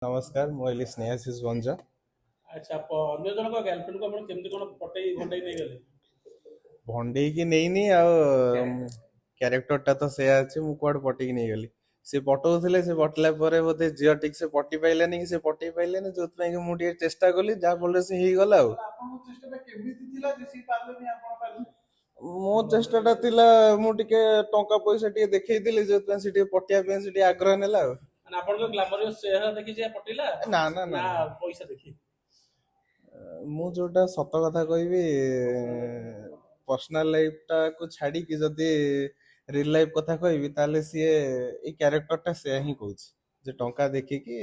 ନମସ୍କାର ମୁଁ ହେଲି ସ୍ନେହାଶିଷ ଭଞ୍ଜ। ଆଚ୍ଛା ଅନ୍ୟ ଜଣଙ୍କ ଗାର୍ଲଫ୍ରେଣ୍ଡକୁ ଆପଣ କେମିତି କଣ ପଟେଇ ଘଣ୍ଟେଇ ନେଇଗଲେ? ଭଣ୍ଡେଇକି ନେଇନି ଆଉ କ୍ୟାରେକ୍ଟରଟା ତ ସେୟା ଅଛି, ମୁଁ କୁଆଡେ ପଟେଇକି ନେଇଗଲି। ସେ ପଟଉଥିଲେ, ସେ ପଟିଲା ପରେ ବୋଧେ ଝିଅ ଠିକ ସେ ପଟି ପାଇଲାନି କି ସେ ପଟେଇ ପାଇଲାନି, ଯୋଉଥିପାଇଁ କି ମୁଁ ଟିକେ ଚେଷ୍ଟା କଲି, ଯାହା ଫଳରେ ସେ ହେଇଗଲା ଆଉ। ଆପଣଙ୍କ ଚେଷ୍ଟାଟା କେମିତି ଥିଲା ଯେ ସିଏ ପାରିଲେନି ଆପଣ ପାରିଲେ? ମୋ ଚେଷ୍ଟାଟା ଥିଲା, ମୁଁ ଟିକେ ଟଙ୍କା ପଇସା ଟିକେ ଦେଖେଇଥିଲି, ଯୋଉଥିପାଇଁ ସେ ଟିକେ ପଟିବା ପାଇଁ ସେ ଟିକେ ଆଗ୍ରହ ନେଲା ଆଉ। ମାନେ ଆପଣଙ୍କ ଗ୍ଲାମରିୟସ୍ ଚେହେରା ଦେଖି ସେ ପଟିଲା ନା ନା ନା ନା ନା, ପଇସା ଦେଖି? ମୁଁ ଯୋଉଟା ସତ କଥା କହିବି, ପର୍ସନାଲ ଲାଇଫଟାକୁ ଛାଡିକି ଯଦି ରିଅଲ ଲାଇଫ କଥା କହିବି, ତାହେଲେ ସିଏ ଏଇ କ୍ୟାରେକ୍ଟରଟା ସେୟା ହିଁ କହୁଛି ଯେ ଟଙ୍କା ଦେଖିକି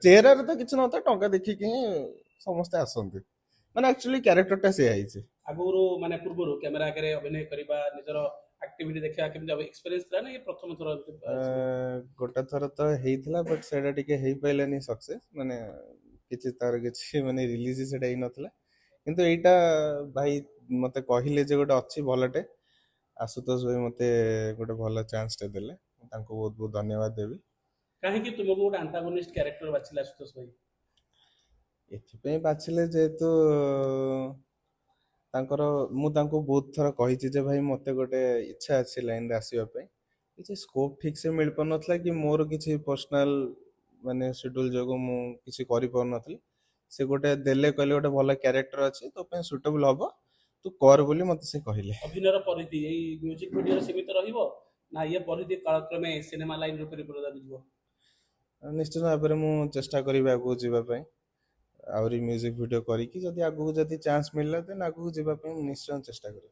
ଚେହେରାରେ ତ କିଛି ନଥାଏ, ଟଙ୍କା ଦେଖିକି ହିଁ ସମସ୍ତେ ଆସନ୍ତି। ମାନେ ଆକ୍ଚୁଆଲି କ୍ୟାରେକ୍ଟରଟା ସେୟା ହେଇଛି। ଆଗରୁ ମାନେ ପୂର୍ବରୁ କ୍ୟାମେରା ଆଗରେ ଅଭିନୟ କରିବା ନିଜର ଆକ୍ଟିଭିଟି ଦେଖିବା କେମିତି ଏକ୍ସପିରିଏନ୍ସ ଥିଲା ନା ଏ ପ୍ରଥମ ଥର ଆସିବେ? ଗୋଟେ ଥର ତ ହେଇଥିଲା, ବଟ୍ ସେଇଟା ଟିକେ ହେଇପାରିଲାନି ସକ୍ସେସ୍, ମାନେ କିଛି ତାର କିଛି ମାନେ ରିଲିଜ ସେଟା ହେଇନଥିଲା। କିନ୍ତୁ ଏଇଟା ଭାଇ ମତେ କହିଲେ ଯେ ଗୋଟେ ଅଛି ଭଲଟେ, ଆଶୁତୋଷ ଭାଇ ମତେ ଗୋଟେ ଭଲ ଚାନ୍ସଟେ ଦେଲେ, ମୁଁ ତାଙ୍କୁ ବହୁତ ବହୁତ ଧନ୍ୟବାଦ ଦେବି। କାହିଁକି ତୁମକୁ ଗୋଟେ ଆଣ୍ଟାଗୋନିଷ୍ଟ କ୍ୟାରେକ୍ଟର ବାଛିଲା ଆଶୁତୋଷ ଭାଇ? ଏଥିପାଇଁ ବାଛିଲେ ଯେହେତୁ ତାଙ୍କର, ମୁଁ ତାଙ୍କୁ ବହୁତ ଥର କହିଛି ଯେ ଭାଇ ମତେ ଗୋଟେ ଇଚ୍ଛା ଅଛି ଲାଇନରେ ଆସିବା ପାଇଁ, କିଛି ସ୍କୋପ ଠିକ ସେ ମିଳିପାରୁନଥିଲା କି ମୋର କିଛି ପର୍ସନାଲ ମାନେ ସେଡ୍ୟୁଲ ଯୋଗୁଁ ମୁଁ କିଛି କରିପାରୁନଥିଲି। ସେ ଗୋଟେ ଦେଲେ, କହିଲେ ଗୋଟେ ଭଲ କ୍ୟାରେକ୍ଟର ଅଛି ତୋ ପାଇଁ ସୁଟେବଲ ହବ, ତୁ କର ବୋଲି ମତେ ସେ କହିଲେ। ଅଭିନୟର ପରିଧି ଏଇ ମ୍ୟୁଜିକ ଭିଡିଓରେ ସୀମିତ ରହିବ ନା ଇଏ ପରିଧି କାଳକ୍ରମେ ସିନେମା ଲାଇନ ଉପରେ ଯିବ? ନିଶ୍ଚିତ ଭାବରେ ମୁଁ ଚେଷ୍ଟା କରିବି ଆଗକୁ ଯିବା ପାଇଁ, ଆହୁରି ମ୍ୟୁଜିକ ଭିଡିଓ କରିକି ଯଦି ଆଗକୁ ଯଦି ଚାନ୍ସ ମିଳିଲା ଦେନ୍ ଆଗକୁ ଯିବା ପାଇଁ ମୁଁ ନିଶ୍ଚୟ ଚେଷ୍ଟା କରିବି।